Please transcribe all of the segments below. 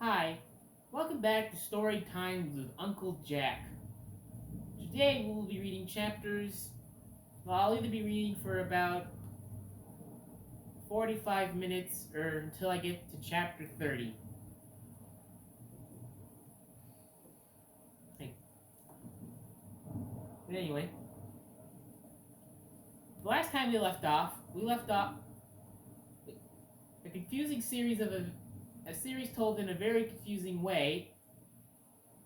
Hi, welcome back to Story Time with Uncle Jack. Today we will be reading chapters. Well, I'll either be reading for about 45 minutes or until I get to chapter 30. Hey. But anyway, the last time we left off a confusing series of a series told in a very confusing way.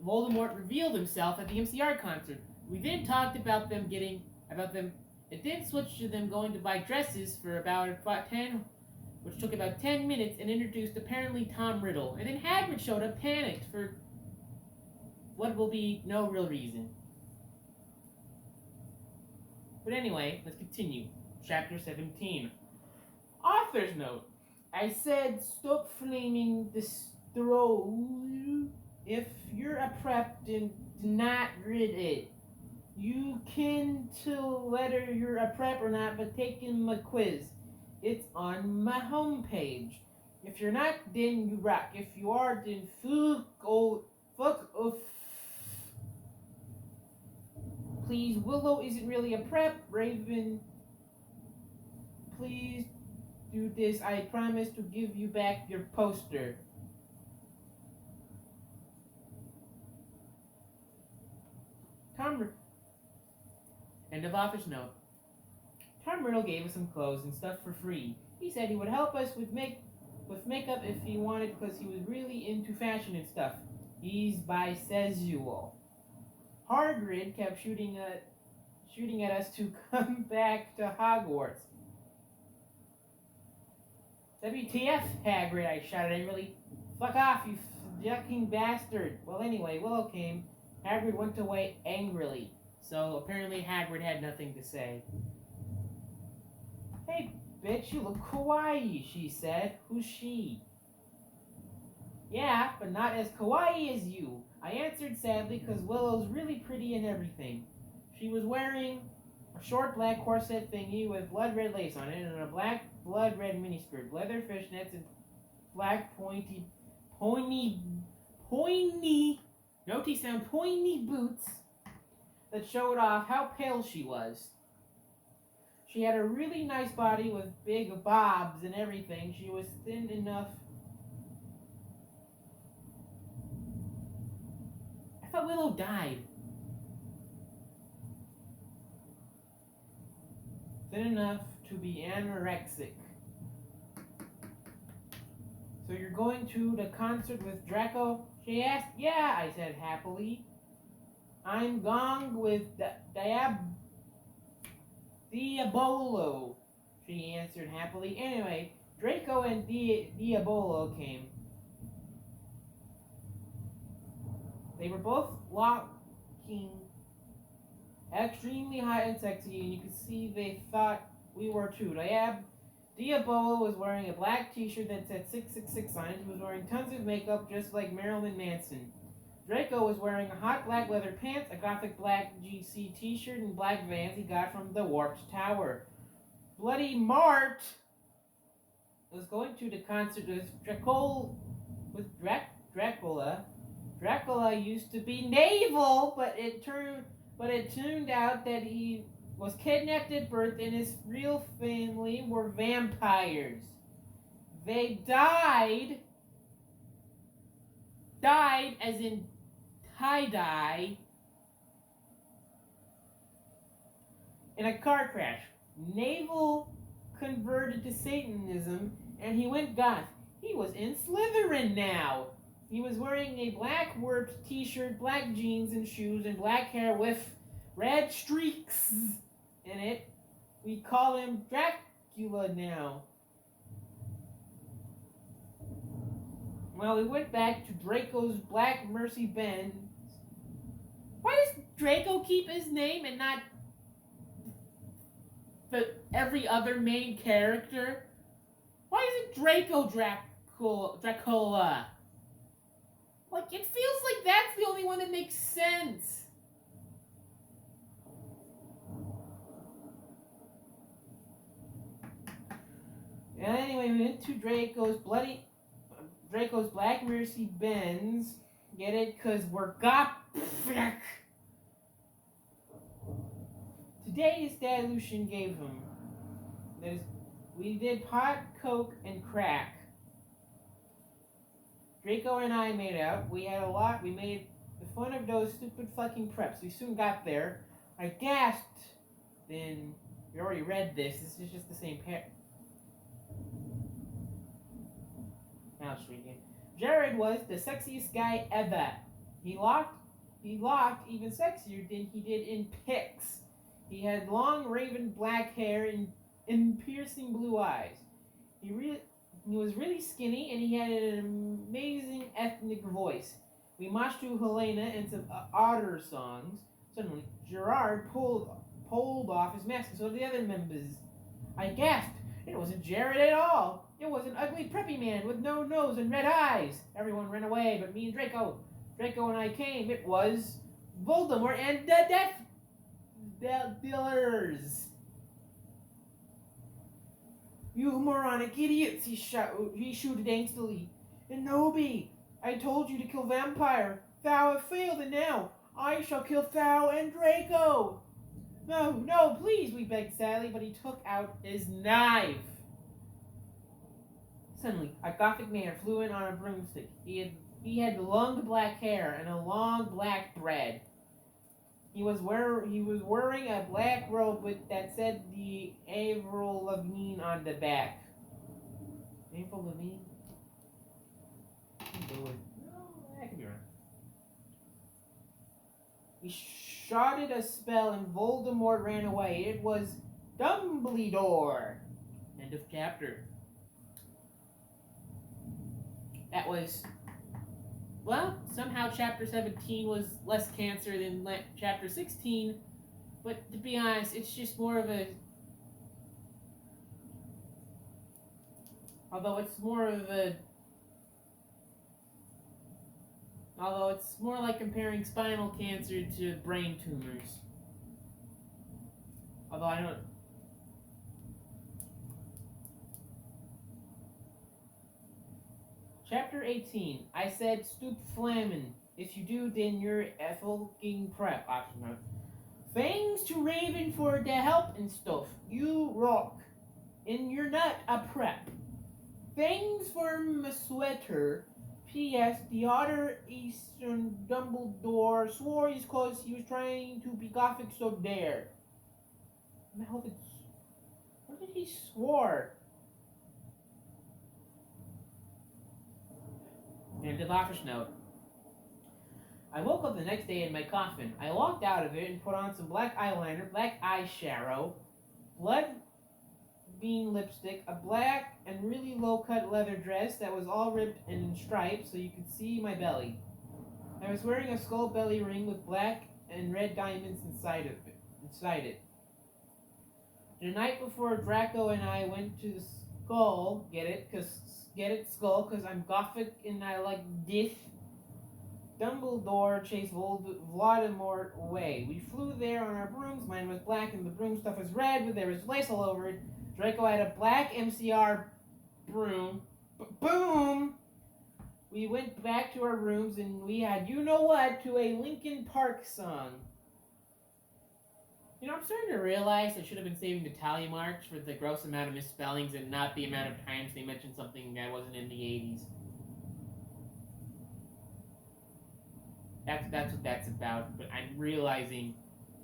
Voldemort revealed himself at the MCR concert. We then talked about them. It then switched to them going to buy dresses for about 10, which took about 10 minutes, and introduced apparently Tom Riddle. And then Hagrid showed up panicked for what will be no real reason. But anyway, let's continue. Chapter 17. Author's note. I said stop flaming the stove. If you're a prep, then do not read it. You can tell whether you're a prep or not by taking my quiz. It's on my homepage. If you're not, then you rock. If you are, then fuck off. Please, Willow isn't really a prep. Raven, please do this. I promise to give you back your poster. End of office note. Tom Riddle gave us some clothes and stuff for free. He said he would help us with makeup if he wanted, because he was really into fashion and stuff. He's bisexual. Hagrid kept shooting at us to come back to Hogwarts. WTF, Hagrid, I shouted angrily. Fuck off, you fucking bastard. Well, anyway, Willow came. Hagrid went away angrily. So apparently Hagrid had nothing to say. Hey, bitch, you look kawaii, she said. Who's she? Yeah, but not as kawaii as you. I answered sadly because Willow's really pretty and everything. She was wearing a short black corset thingy with blood red lace on it and a black blood red miniskirt, leather fishnets, and black pointy boots that showed off how pale she was. She had a really nice body with big bobs and everything. She was thin enough. I thought Willow died. Thin enough to be anorexic. So you're going to the concert with Draco? She asked. Yeah, I said happily. I'm gong with Diabolo, she answered happily. Anyway, Draco and Diabolo came. They were both walking extremely hot and sexy, and you could see they thought we were too. Diabolo was wearing a black t-shirt that said 666 on it. He was wearing tons of makeup just like Marilyn Manson. Draco was wearing a hot black leather pants, a gothic black GC t-shirt, and black Vans he got from the Warped Tower. Bloody Mart was going to the concert with Dracula. Dracula used to be naval, but it turned out that he was kidnapped at birth and his real family were vampires. They died as in tie-dye, in a car crash. Naval converted to Satanism and he went goth. He was in Slytherin now. He was wearing a black warped t-shirt, black jeans and shoes, and black hair with red streaks in it. We call him Dracula now. Well, we went back to Draco's Black Mercy Benz. Why does Draco keep his name and not every other main character? Why isn't Draco Dracula? Like, it feels like that's the only one that makes sense. And anyway, we went to Draco's Black Mercy Benz. Get it? Because we're got. Today's dilution gave him. We did pot, coke, and crack. Draco and I made out. We had a lot. We made fun of those stupid fucking preps. We soon got there. I gasped. Then we already read this. This is just the same pair. Now it's reading. Jared was the sexiest guy ever. He looked even sexier than he did in pics. He had long raven black hair and piercing blue eyes. He was really skinny and he had an amazing ethnic voice. We marched to Helena and some otter songs. Suddenly, Gerard pulled off his mask and so did the other members. I gasped. It wasn't Jared at all. It was an ugly preppy man with no nose and red eyes. Everyone ran away but me and Draco. Draco and I came. It was Voldemort and the Death Dealers. You moronic idiots, he shouted angstily. Enobi, I told you to kill Vampire. Thou have failed, and now I shall kill Thou and Draco. No, please, we begged sadly, but he took out his knife. Suddenly, a gothic man flew in on a broomstick. He had long black hair and a long black dread. He was wearing a black robe that said the Avril Lavigne on the back. Avril Lavigne? No, that could be wrong. He shouted a spell and Voldemort ran away. It was Dumbledore. End of chapter. That was... Well, somehow chapter 17 was less cancer than chapter 16, but to be honest, it's just more of a... Although it's more like comparing spinal cancer to brain tumors. Although I don't... Chapter 18. I said stoop flammin'. If you do, then you're a fucking prep. Thanks to Raven for the help and stuff. You rock. And you're not a prep. Thanks for my sweater. P.S. The other Eastern Dumbledore swore it's cause he was trying to be gothic so there. What did he swore? And the office note. I woke up the next day in my coffin. I walked out of it and put on some black eyeliner, black eyeshadow, blood bean lipstick, a black and really low-cut leather dress that was all ripped and in stripes so you could see my belly. I was wearing a skull belly ring with black and red diamonds inside it. The night before Draco and I went to the skull, skull, because I'm gothic and I like this. Dumbledore chased Voldemort away. We flew there on our brooms. Mine was black and the broom stuff was red, but there was lace all over it. Draco had a black MCR broom. Boom! We went back to our rooms and we had to a Linkin Park song. You know, I'm starting to realize I should have been saving the tally marks for the gross amount of misspellings and not the amount of times they mentioned something that wasn't in the 80s. That's what that's about, but I'm realizing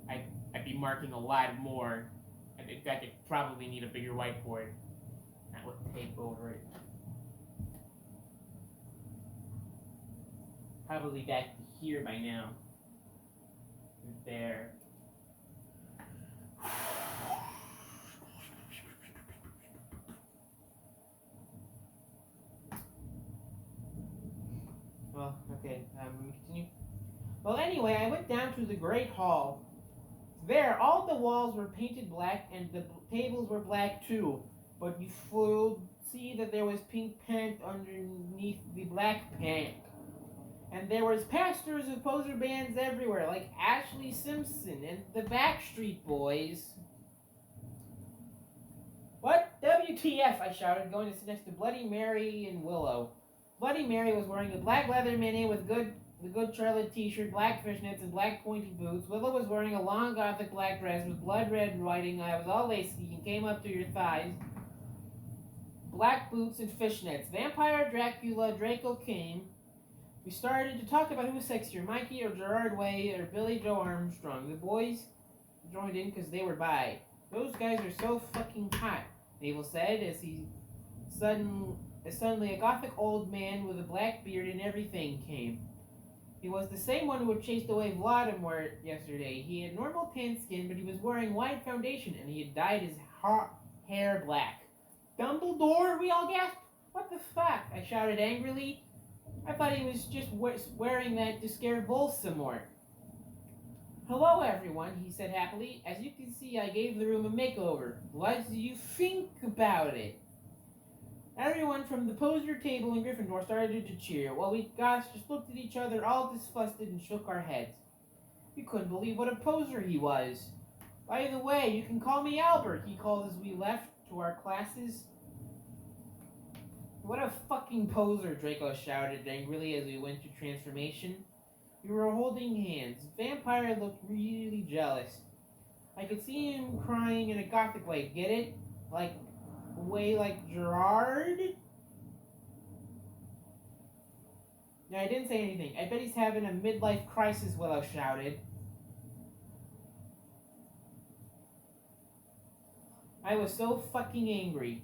I'd be marking a lot more. In fact, I'd probably need a bigger whiteboard. Not with tape over it. Probably back here by now. There. Well, okay, let me continue. Well, anyway, I went down to the Great Hall. There, all the walls were painted black and the tables were black too. But you will see that there was pink paint underneath the black paint. And there was pastors with poser bands everywhere, like Ashley Simpson and the Backstreet Boys. What? WTF, I shouted, going to sit next to Bloody Mary and Willow. Bloody Mary was wearing a black leather mini with the Good Charlotte t-shirt, black fishnets, and black pointy boots. Willow was wearing a long gothic black dress with blood red writing that was all lacy and came up to your thighs. Black boots and fishnets. Vampire Dracula Draco came. We started to talk about who was sexier, Mikey or Gerard Way or Billy Joe Armstrong. The boys joined in because they were bi. Those guys are so fucking hot, Mabel said as suddenly a gothic old man with a black beard and everything came. He was the same one who had chased away Vladimir yesterday. He had normal tan skin, but he was wearing white foundation and he had dyed his hair black. Dumbledore? We all gasped. What the fuck? I shouted angrily. I thought he was just wearing that to scare Bulls some more. Hello, everyone, he said happily. As you can see, I gave the room a makeover. What do you think about it? Everyone from the poser table in Gryffindor started to cheer, while we guys just looked at each other all disgusted and shook our heads. We couldn't believe what a poser he was. By the way, you can call me Albert, he called as we left to our classes. What a fucking poser, Draco shouted angrily as we went to transformation. We were holding hands. Vampire looked really jealous. I could see him crying in a gothic way, get it? Like Gerard? No, I didn't say anything. I bet he's having a midlife crisis, Willow shouted. I was so fucking angry.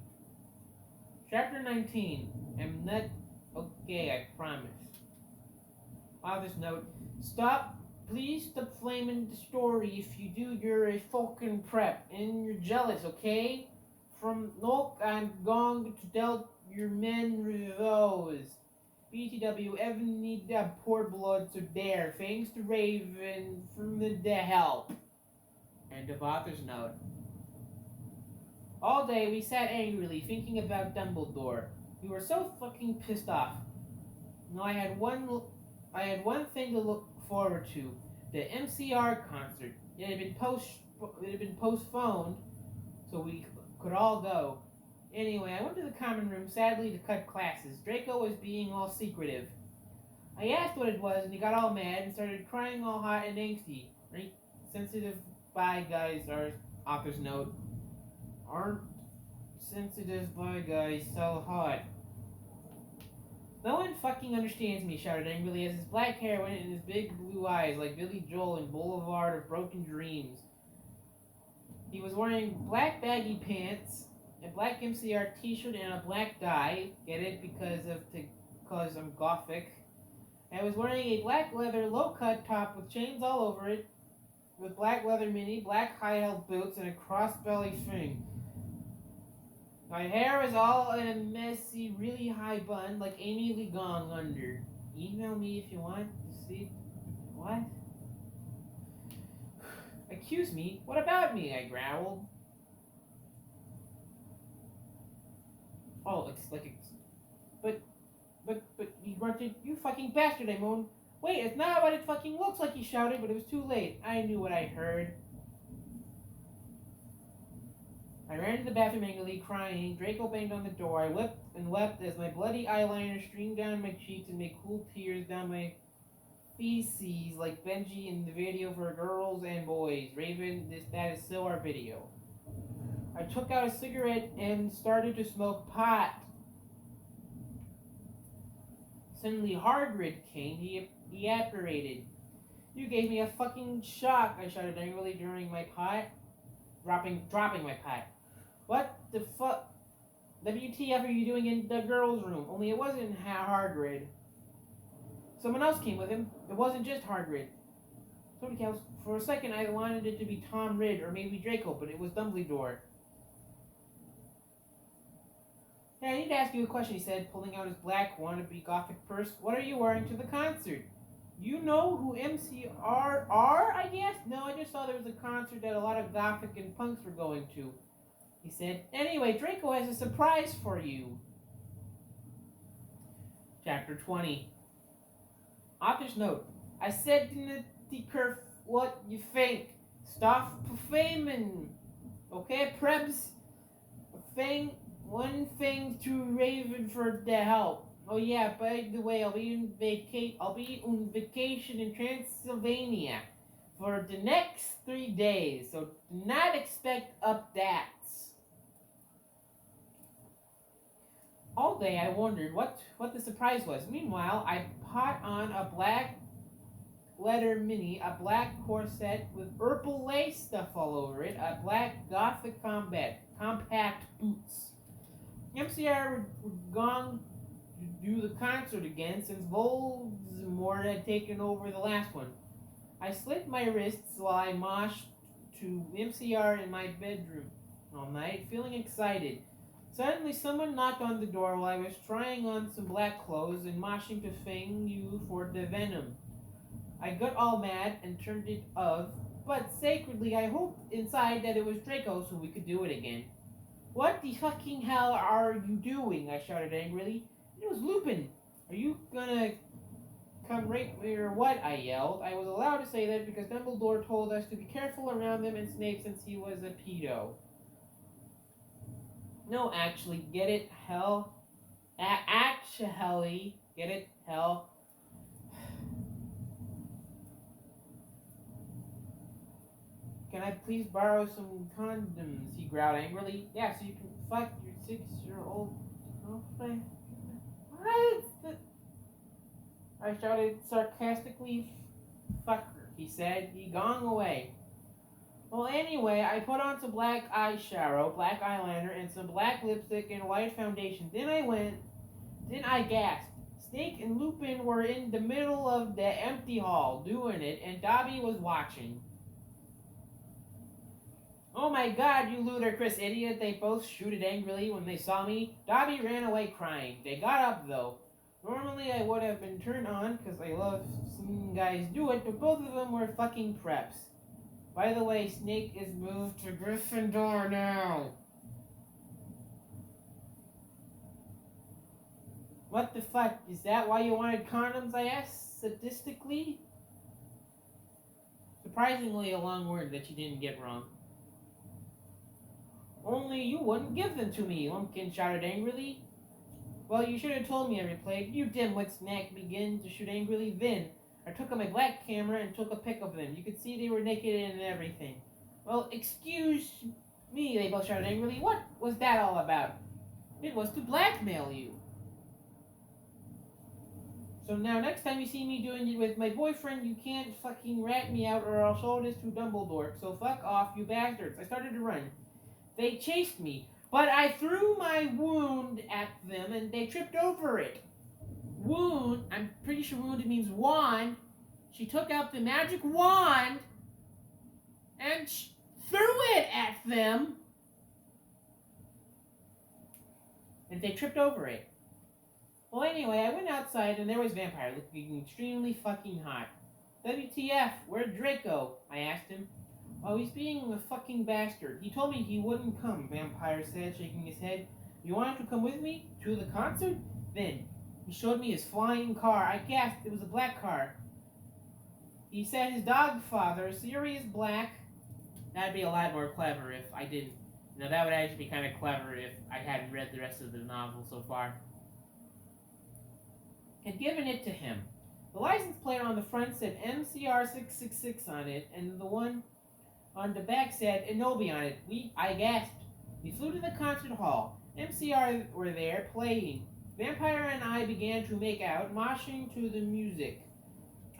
Chapter 19. I'm not okay, I promise. Author's note. Please stop flaming the story. If you do, you're a fucking prep. And you're jealous, okay? From Nook, I'm going to tell your men those. BTW, ever need that poor blood so dare. Thanks to Raven from the help. End of author's note. All day we sat angrily thinking about Dumbledore. We were so fucking pissed off. Now I had one thing to look forward to. The MCR concert. It had been postponed, so we could all go. Anyway, I went to the common room, sadly, to cut classes. Draco was being all secretive. I asked what it was, and he got all mad and started crying all hot and angsty. Right? Sensitive bi guys are, author's note, aren't sensitive bi guys so hot. No one fucking understands me, shouted angrily as his black hair went in his big blue eyes like Billy Joel in Boulevard of Broken Dreams. He was wearing black baggy pants, a black MCR t-shirt, and a black dye. Get it? Because I'm gothic. I was wearing a black leather low-cut top with chains all over it, with black leather mini, black high-heeled boots, and a cross-belly thing. My hair was all in a messy, really high bun, like Amy Lee Gong under. Email me if you want to see. What? Accuse me? What about me? I growled. Oh, but he grunted, you fucking bastard, I moaned. Wait, it's not what it fucking looks like, he shouted, but it was too late. I knew what I heard. I ran to the bathroom angrily, crying. Draco banged on the door. I wept and wept as my bloody eyeliner streamed down my cheeks and made cool tears down my feces like Benji in the video for girls and boys. Raven, that is still our video. I took out a cigarette and started to smoke pot. Suddenly Hagrid came. He apparated. You gave me a fucking shock, I shouted angrily during my pot. Dropping my pot. What the fuck? WTF are you doing in the girls' room? Only it wasn't Hagrid. Someone else came with him. It wasn't just Hagrid. Somebody else. For a second I wanted it to be Tom Ridd or maybe Draco, but it was Dumbledore. Hey, I need to ask you a question, he said, pulling out his black wannabe gothic purse. What are you wearing to the concert? You know who MCR are, I guess? No, I just saw there was a concert that a lot of gothic and punks were going to, he said. Anyway, Draco has a surprise for you. Chapter 20. Author's note. I said in the curve what you think. Stop faming. Okay, Prebs? One thing to Raven for the help. Oh yeah, by the way, I'll be on vacation in Transylvania for the next 3 days, so do not expect updates. All day I wondered what the surprise was. Meanwhile, I put on a black leather mini, a black corset with purple lace stuff all over it, a black gothic compact boots. MCR were gone to do the concert again since Voldemort had taken over the last one. I slit my wrists while I moshed to MCR in my bedroom all night, feeling excited. Suddenly, someone knocked on the door while I was trying on some black clothes and moshing to Fang Yu for the venom. I got all mad and turned it off, but sacredly I hoped inside that it was Draco so we could do it again. What the fucking hell are you doing? I shouted angrily. It was Lupin. Are you gonna come rape me or what? I yelled. I was allowed to say that because Dumbledore told us to be careful around him and Snape since he was a pedo. No, actually, get it? Hell. Actually, get it? Hell. Can I please borrow some condoms? He growled angrily. Yeah, so you can fuck your 6-year-old girlfriend. What? I shouted sarcastically. Fucker, he said. He gone away. Well, anyway, I put on some black eyeshadow, black eyeliner, and some black lipstick and white foundation. Then I gasped. Snake and Lupin were in the middle of the empty hall doing it, and Dobby was watching. Oh my god, you ludicrous idiot, they both shouted angrily when they saw me. Dobby ran away crying. They got up, though. Normally I would have been turned on, because I love seeing guys do it, but both of them were fucking preps. By the way, Snake is moved to Gryffindor now. What the fuck? Is that why you wanted condoms, I asked sadistically? Surprisingly a long word that you didn't get wrong. Only you wouldn't give them to me, Lumpkin shouted angrily. Well, you should have told me, I replied. You dimwit, Snack began to shoot angrily. Then I took out my black camera and took a pic of them. You could see they were naked and everything. Well, excuse me, they both shouted angrily. What was that all about? It was to blackmail you. So now next time you see me doing it with my boyfriend, you can't fucking rat me out or I'll show this to Dumbledore. So fuck off, you bastards. I started to run. They chased me, but I threw my wound at them and they tripped over it. Wound, I'm pretty sure wound means wand. She took out the magic wand and threw it at them. And they tripped over it. Well, anyway, I went outside and there was Vampire looking extremely fucking hot. WTF, where'd Draco? I asked him. Oh, he's being a fucking bastard. He told me he wouldn't come, Vampire said, shaking his head. You want to come with me? To the concert? Then, he showed me his flying car. I gasped. It was a black car. He said his dog father, Sirius Black. That'd be a lot more clever if I didn't. Now, that would actually be kind of clever if I hadn't read the rest of the novel so far. Had given it to him. The license plate on the front said MCR666 on it, and the one on the back said Inobi on it. I gasped. We flew to the concert hall. MCR were there, playing. Vampire and I began to make out, moshing to the music.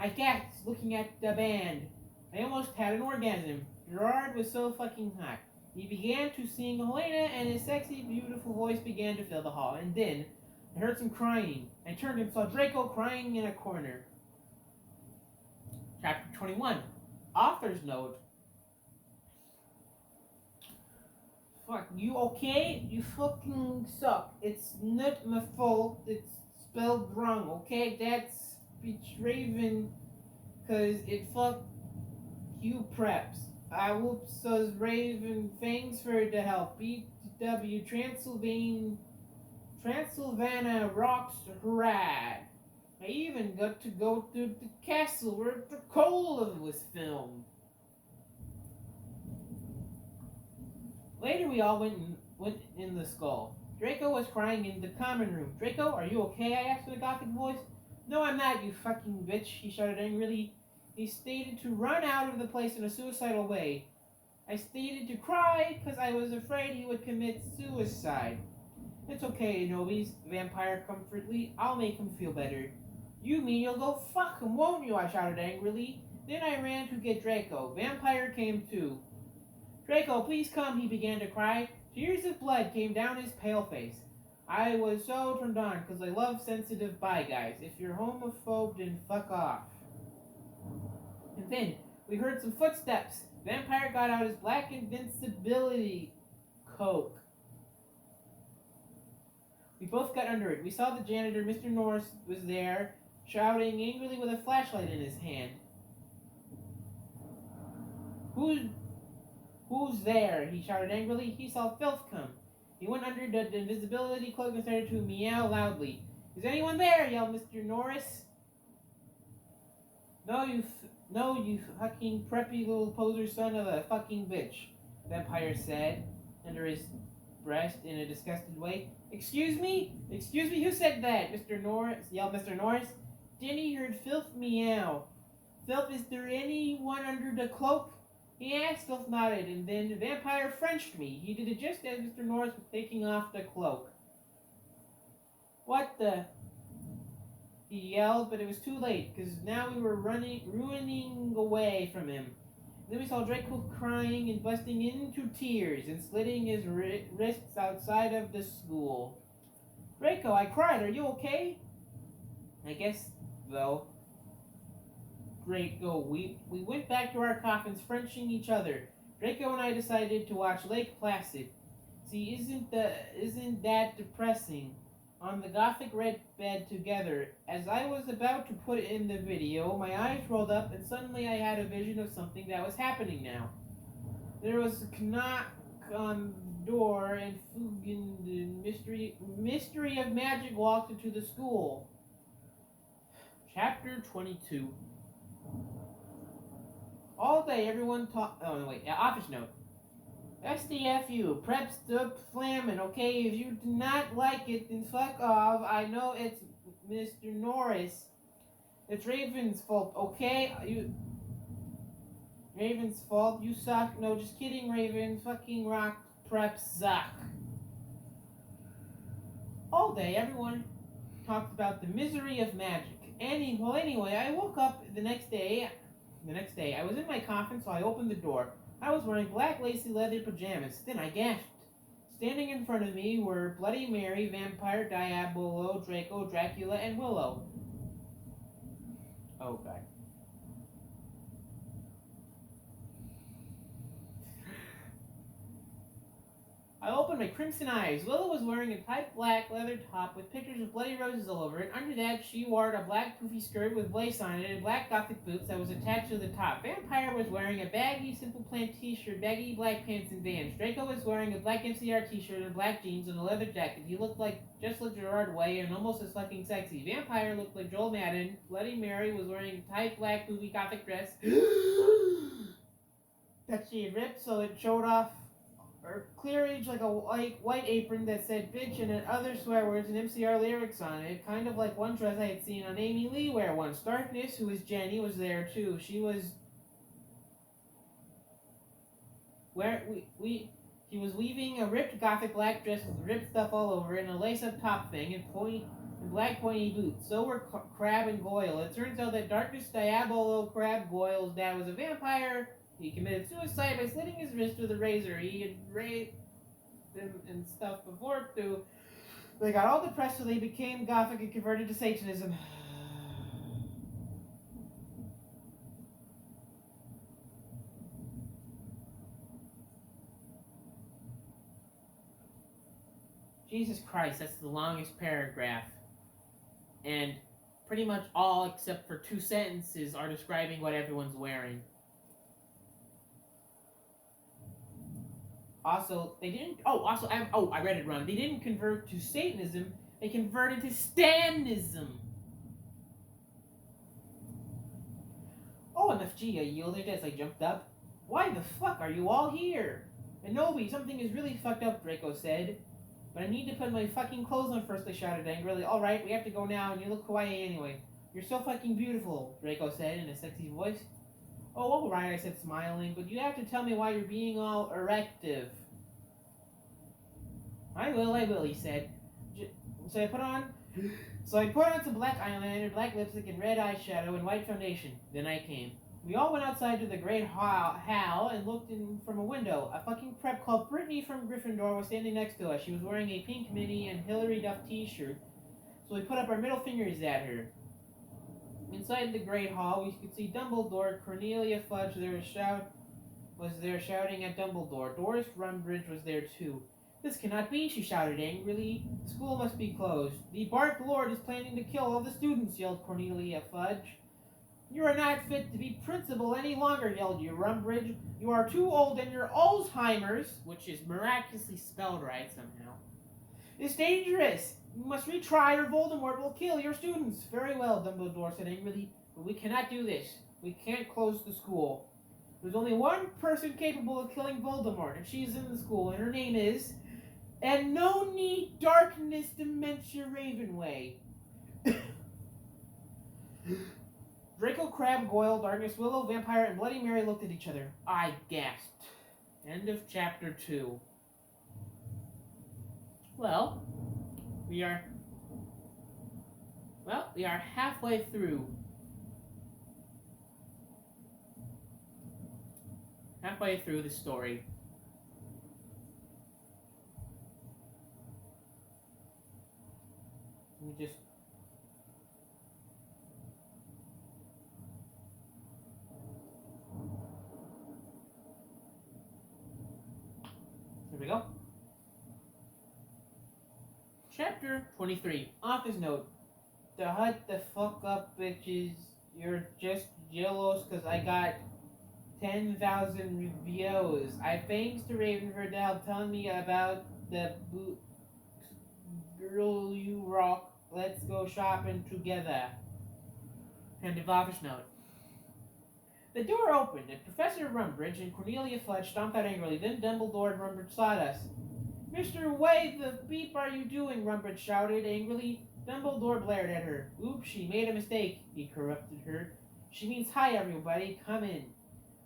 I gasped, looking at the band. I almost had an orgasm. Gerard was so fucking hot. He began to sing Helena, and his sexy, beautiful voice began to fill the hall. And then, I heard some crying. I turned and saw Draco crying in a corner. Chapter 21. Author's note. Fuck, you okay? You fucking suck. It's not my fault. It's spelled wrong, okay? That's Raven, cause it fucked you preps. I whoops those Raven. Thanks for the help. BW Transylvania rocks hurrah. I even got to go to the castle where the Cola was filmed. Later we all went in the skull. Draco was crying in the common room. Draco, are you okay? I asked in a gothic voice. No, I'm not, you fucking bitch, he shouted angrily. He stated to run out of the place in a suicidal way. I stated to cry because I was afraid he would commit suicide. It's okay, Nobis, the vampire comfortably. I'll make him feel better. You mean you'll go fuck him, won't you? I shouted angrily. Then I ran to get Draco. Vampire came too. Draco, please come, he began to cry. Tears of blood came down his pale face. I was so turned on because I love sensitive bi guys. If you're homophobe, then fuck off. And then we heard some footsteps. Vampire got out his black invincibility coat. We both got under it. We saw the janitor, Mr. Norris, was there, shouting angrily with a flashlight in his hand. Who's there? He shouted angrily. He saw Filth come. He went under the invisibility cloak and started to meow loudly. Is anyone there? Yelled Mr. Norris. No, you fucking preppy little poser son of a fucking bitch, Vampire said under his breast in a disgusted way. Excuse me? Excuse me? Who said that? Mr. Norris yelled Mr. Norris. Then he heard Filth meow. Filth, is there anyone under the cloak? He asked. Filth nodded, and then the vampire Frenched me. He did it just as Mr. Norris was taking off the cloak. What the? He yelled, but it was too late, because now we were ruining away from him. Then we saw Draco crying and busting into tears and slitting his wrists outside of the school. Draco, I cried. Are you okay? I guess, though. Draco, we went back to our coffins, Frenching each other. Draco and I decided to watch Lake Placid. See, isn't that depressing? On the gothic red bed together. As I was about to put it in the video, my eyes rolled up and suddenly I had a vision of something that was happening now. There was a knock on the door and Fugen, the mystery of magic, walked into the school. Chapter 22. All day everyone talked. Oh, no, wait. Office note. SDFU, prep stup flamin', okay? If you do not like it, then fuck off. I know it's Mr. Norris. It's Raven's fault, okay? Raven's fault? You suck? No, just kidding, Raven. Fucking rock prep suck. All day, everyone talked about the misery of magic. Anyway, I woke up the next day. I was in my coffin, so I opened the door. I was wearing black lacy leather pajamas. Then I gasped. Standing in front of me were Bloody Mary, Vampire, Diabolo, Draco, Dracula, and Willow. Oh, God. I opened my crimson eyes. Willow was wearing a tight black leather top with pictures of bloody roses all over it. Under that, she wore a black poofy skirt with lace on it and black gothic boots that was attached to the top. Vampire was wearing a baggy Simple Plan t-shirt, baggy black pants and Vans. Draco was wearing a black MCR t-shirt and black jeans and a leather jacket. He looked like Gerard Way and almost as fucking sexy. Vampire looked like Joel Madden. Bloody Mary was wearing a tight black poofy gothic dress that she had ripped so it showed off her cleavage like a white apron that said bitch and other swear words and MCR lyrics on it, kind of like one dress I had seen on Amy Lee wear once. Darkness, who was Jenny, was there too. She was he was weaving a ripped gothic black dress with ripped stuff all over it and a lace-up top thing and black pointy boots. So were Crab and Goyle. It turns out that Darkness Diabolo Crab Goyle's dad was a vampire. He committed suicide by slitting his wrist with a razor. He had raped them and stuff before, too. They got all depressed, so they became gothic and converted to Satanism. Jesus Christ, that's the longest paragraph. And pretty much all except for 2 sentences are describing what everyone's wearing. Also, they didn't. I read it wrong. They didn't convert to Satanism. They converted to Stanism. OMFG, I yielded as I jumped up. Why the fuck are you all here? Anobi, something is really fucked up, Draco said. But I need to put my fucking clothes on first, I shouted angrily. Alright, we have to go now, and you look kawaii anyway. You're so fucking beautiful, Draco said in a sexy voice. Oh, alright, I said, smiling, but you have to tell me why you're being all erective. I will, he said. So I put on some black eyeliner, black lipstick, and red eyeshadow, and white foundation. Then I came. We all went outside to the great hall and looked in from a window. A fucking prep called Brittany from Gryffindor was standing next to us. She was wearing a pink Minnie and Hillary Duff t-shirt, so we put up our middle fingers at her. Inside the great hall, we could see Dumbledore. Cornelia Fudge was there shouting at Dumbledore. Doris Rumbridge was there too. This cannot be, she shouted angrily. The school must be closed. The Bark Lord is planning to kill all the students, yelled Cornelia Fudge. You are not fit to be principal any longer, yelled Rumbridge. You are too old and your Alzheimer's, which is miraculously spelled right somehow, is dangerous. You must retry or Voldemort will kill your students. Very well, Dumbledore said angrily, but we cannot do this. We can't close the school. There's only one person capable of killing Voldemort, and she's in the school, and her name is... And no need darkness dementia Ravenway. Draco, Crab, Goyle, Darkness, Willow, Vampire, and Bloody Mary looked at each other. I gasped. End of chapter 2. Well, we are halfway through. Halfway through the story. Let me just... Here we go. Chapter 23. Author's note. Hut the fuck up, bitches. You're just jealous because I got 10,000 reviews. I thanks to Ravenfordale telling me about the girl you rock. Let's go shopping together. End of author's note. The door opened, and Professor Rumbridge and Cornelia Fudge stomped out angrily. Then Dumbledore and Rumbridge sought us. Mr. Way, the beep are you doing? Rumbridge shouted angrily. Dumbledore blared at her. Oops, she made a mistake, he corrected her. She means hi, everybody. Come in.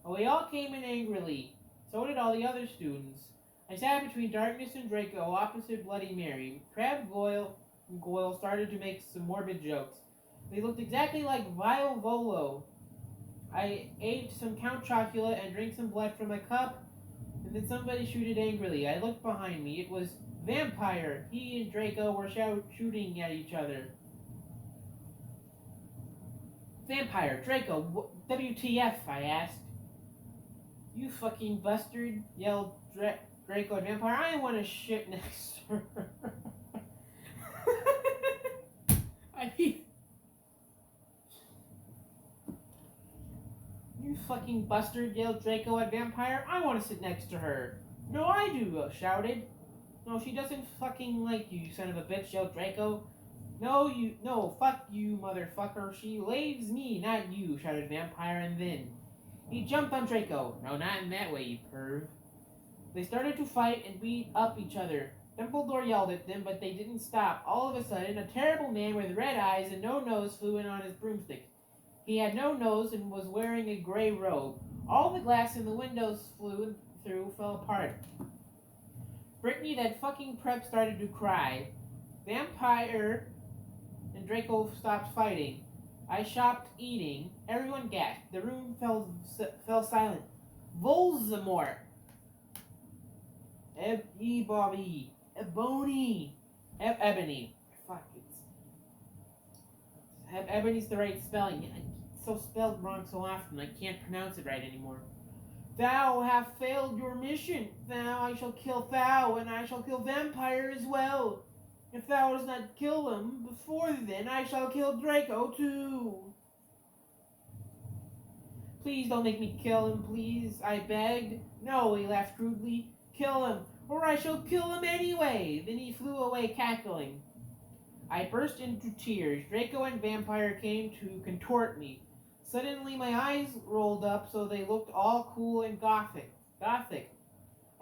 Well, we all came in angrily. So did all the other students. I sat between Darkness and Draco, opposite Bloody Mary. Crab and Goyle started to make some morbid jokes. They looked exactly like Vile Volo. I ate some Count Chocula and drank some blood from a cup, and then somebody shooted angrily. I looked behind me. It was Vampire. He and Draco were shooting at each other. Vampire, Draco, WTF, I asked. You fucking bastard, yelled Draco at Vampire. I want to shit next to her. I mean... You fucking bastard, yelled Draco at Vampire. I want to sit next to her. No, I do, shouted. No, she doesn't fucking like you, you son of a bitch, yelled Draco. No, fuck you, motherfucker. She laves me, not you, shouted Vampire, and then he jumped on Draco. No, not in that way, you perv. They started to fight and beat up each other. Dumbledore yelled at them, but they didn't stop. All of a sudden, a terrible man with red eyes and no nose flew in on his broomstick. He had no nose and was wearing a gray robe. All the glass in the windows fell apart. Brittany, that fucking prep, started to cry. Vampire and Draco stopped fighting. I stopped eating. Everyone gasped. The room fell silent. Voldemort. Ebony. Ebony. Fuck, Ebony's the right spelling. It's so spelled wrong so often, I can't pronounce it right anymore. Thou have failed your mission. Now I shall kill Thou, and I shall kill Vampire as well. If thou does not kill him before then, I shall kill Draco too. Please don't make me kill him, please, I begged. No, he laughed crudely. Kill him, or I shall kill him anyway. Then he flew away cackling. I burst into tears. Draco and Vampire came to contort me. Suddenly my eyes rolled up so they looked all cool and gothic.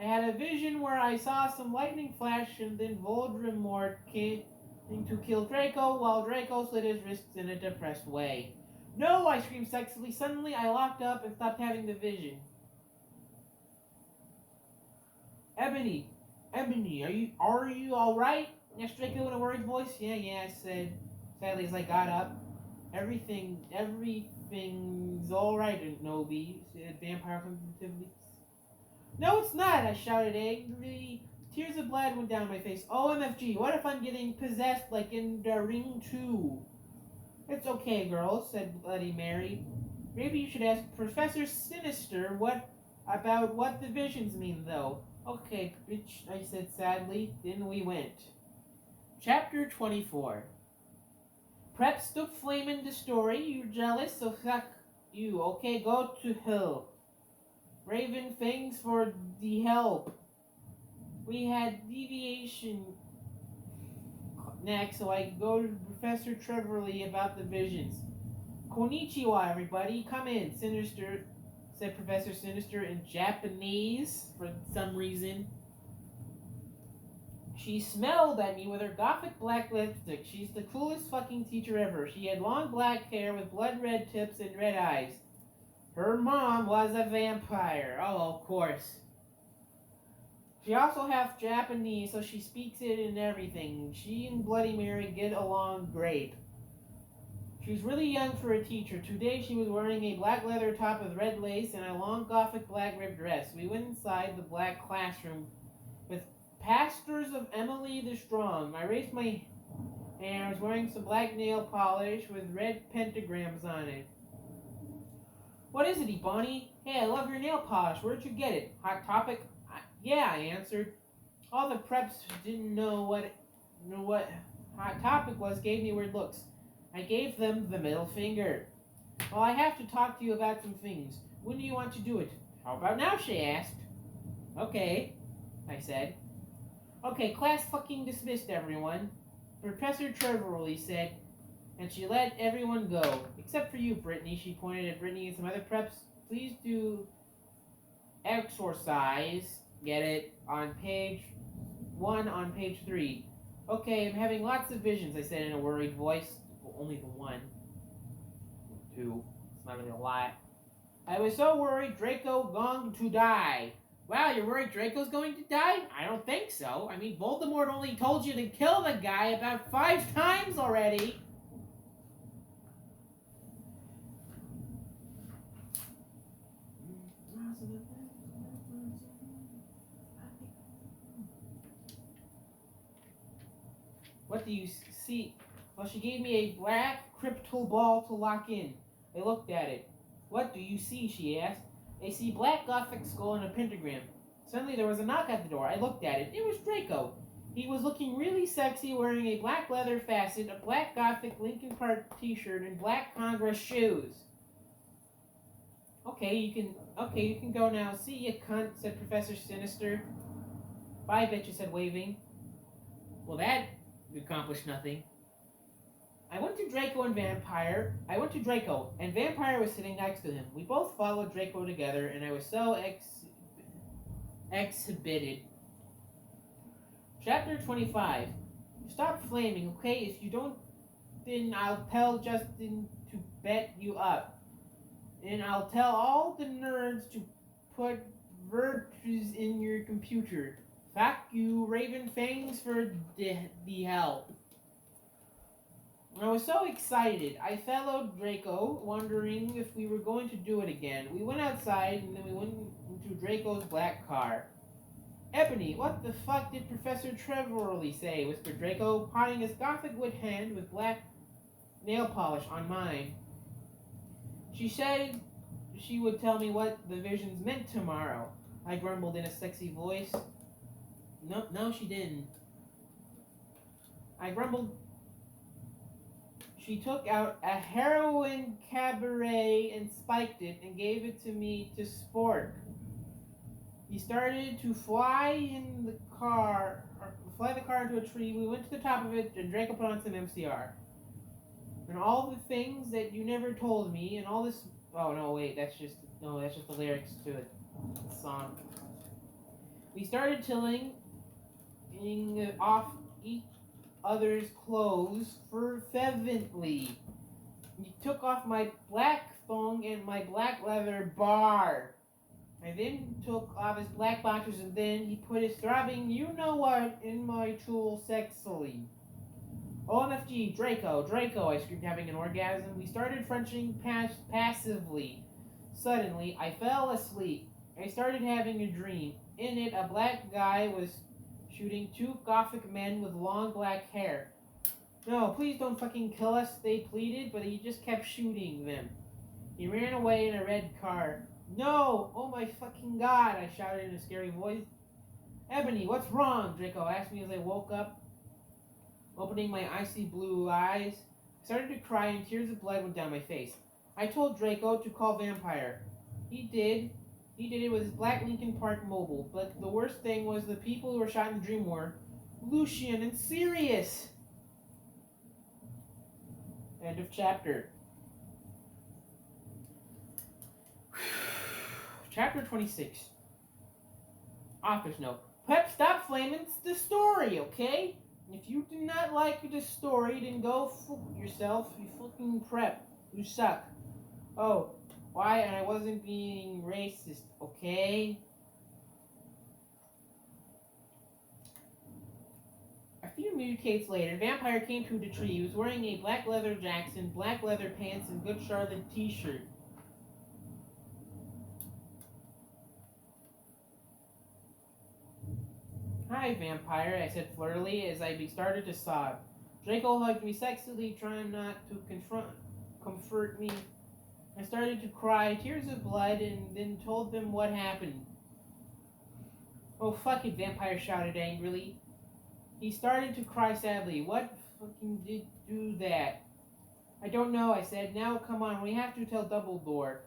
I had a vision where I saw some lightning flash and then Voldemort came to kill Draco while Draco slit his wrists in a depressed way. No, I screamed sexily. Suddenly, I locked up and stopped having the vision. Ebony, are you all right? Asked Draco in a worried voice. Yeah, I said, sadly as I got up. Everything's all right, Nobi, said Vampire positively. No, it's not, I shouted angrily. Tears of blood went down my face. OMFG, what if I'm getting possessed like in The Ring 2? It's okay, girls, said Bloody Mary. Maybe you should ask Professor Sinister what the visions mean, though. Okay, bitch, I said sadly. Then we went. Chapter 24. Prep stop flaming the story. You jealous? So fuck you. Okay, go to hell. Raven, thanks for the help. We had deviation next, so I could go to Professor Trevorley about the visions. Konnichiwa, everybody. Come in, Sinister, said Professor Sinister in Japanese for some reason. She smelled at me with her gothic black lipstick. She's the coolest fucking teacher ever. She had long black hair with blood red tips and red eyes. Her mom was a vampire. Oh, of course. She also half Japanese, so she speaks it and everything. She and Bloody Mary get along great. She was really young for a teacher. Today she was wearing a black leather top with red lace and a long gothic black ribbed dress. We went inside the black classroom with Pastors of Emily the Strong. I raised my hair. I was wearing some black nail polish with red pentagrams on it. What is it, Ebony? Hey, I love your nail polish. Where'd you get it? Hot Topic? Yeah, I answered. All the preps didn't know what Hot Topic was, gave me weird looks. I gave them the middle finger. Well, I have to talk to you about some things. When do you want to do it? How about now, she asked. Okay, I said. Okay, class fucking dismissed, everyone. Professor Trevorley said, and she let everyone go. Except for you, Brittany. She pointed at Brittany and some other preps. Please do exorcise. Get it? On page 1 on page 3. Okay, I'm having lots of visions, I said in a worried voice. Well, only the 1. 2. It's not really a lot. I was so worried Draco going to die. Wow, you're worried Draco's going to die? I don't think so. I mean, Voldemort only told you to kill the guy about 5 times already. What do you see? Well, she gave me a black crystal ball to lock in. I looked at it. What do you see? She asked. I see black gothic skull and a pentagram. Suddenly there was a knock at the door. I looked at it. It was Draco. He was looking really sexy, wearing a black leather facet, a black gothic Linkin Park t-shirt, and black Congress shoes. Okay, you can go now. See ya, cunt, said Professor Sinister. Bye, bitch, I said, waving. Well, that accomplished nothing. I went to Draco, and Vampire was sitting next to him. We both followed Draco together, and I was so exhibited. Chapter 25. Stop flaming, okay? If you don't, then I'll tell Justin to bet you up. And I'll tell all the nerds to put virtues in your computer. Fuck you, Raven. Thanks for the help. I was so excited. I followed Draco, wondering if we were going to do it again. We went outside, and then we went into Draco's black car. Ebony, what the fuck did Professor Trevorley say? Whispered Draco, potting his gothic wood hand with black nail polish on mine. She said she would tell me what the visions meant tomorrow. I grumbled in a sexy voice. No, she didn't. I grumbled. She took out a heroin cabaret and spiked it and gave it to me to sport. He started to fly the car into a tree. We went to the top of it, and Draco put on some MCR. And all the things that you never told me, and all this. Oh no, wait, that's just the lyrics to the song. We started tilling off each other's clothes fervently. He took off my black thong and my black leather bar. I then took off his black boxers and then he put his throbbing you-know-what in my tool sexily. OMFG, Draco, Draco, I screamed, having an orgasm. We started Frenching passively. Suddenly, I fell asleep. I started having a dream. In it, a black guy was shooting two gothic men with long black hair. No, please don't fucking kill us, they pleaded, but he just kept shooting them. He ran away in a red car. No! Oh my fucking god, I shouted in a scary voice. Ebony, what's wrong? Draco asked me as I woke up. Opening my icy blue eyes, I started to cry and tears of blood went down my face. I told Draco to call Vampire. He did. He did it with his black Lincoln Park Mobile, but the worst thing was the people who were shot in the dream were Lucian and Sirius. End of chapter. Chapter 26. Author's note. Pep, stop flaming the story, okay? If you do not like the story, then go fuck yourself, you fucking prep. You suck. Oh, why? And I wasn't being racist, okay? A few decades later, Vampire came to the tree. He was wearing a black leather Jackson, black leather pants, and Good Charlotte t-shirt. Hi, Vampire, I said flirtily as I started to sob. Draco hugged me sexily, trying not to comfort me. I started to cry, tears of blood, and then told them what happened. Oh, fuck it, Vampire shouted angrily. He started to cry sadly. What fucking did do that? I don't know, I said. Now, come on, we have to tell Dumbledore.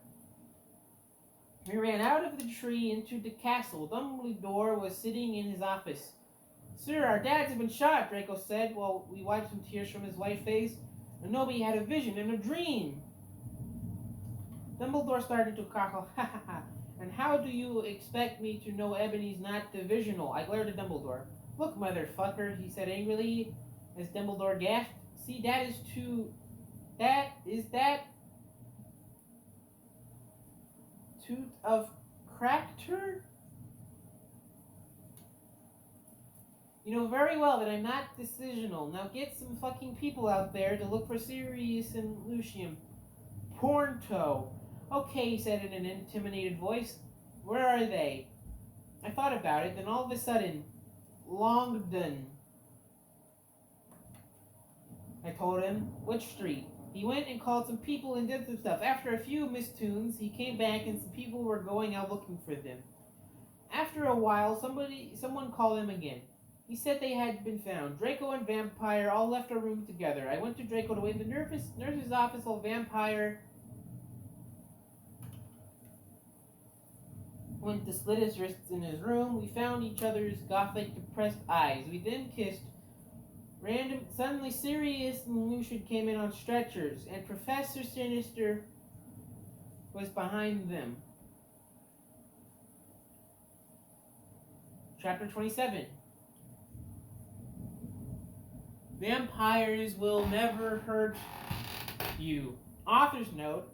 We ran out of the tree into the castle. Dumbledore was sitting in his office. Sir, our dads have been shot, Draco said while we wiped some tears from his white face. And nobody had a vision and a dream. Dumbledore started to cackle. Ha ha ha. And how do you expect me to know Ebony's not divisional? I glared at Dumbledore. Look, motherfucker, he said angrily as Dumbledore gasped. See, that is tooth of Cractor? You know very well that I'm not decisional. Now get some fucking people out there to look for Sirius and Lucian. Pornto. Okay, he said in an intimidated voice. Where are they? I thought about it, then all of a sudden, Longdon. I told him. Which street? He went and called some people and did some stuff. After a few mistunes, he came back and some people were going out looking for them. After a while, someone called him again. He said they had been found. Draco and Vampire all left our room together. I went to Draco to wait in the nurse's office while Vampire went to slit his wrists in his room. We found each other's gothic, depressed eyes. We then kissed. Suddenly Sirius and Lucian came in on stretchers, and Professor Sinister was behind them. Chapter 27. Vampires will never hurt you. Author's note.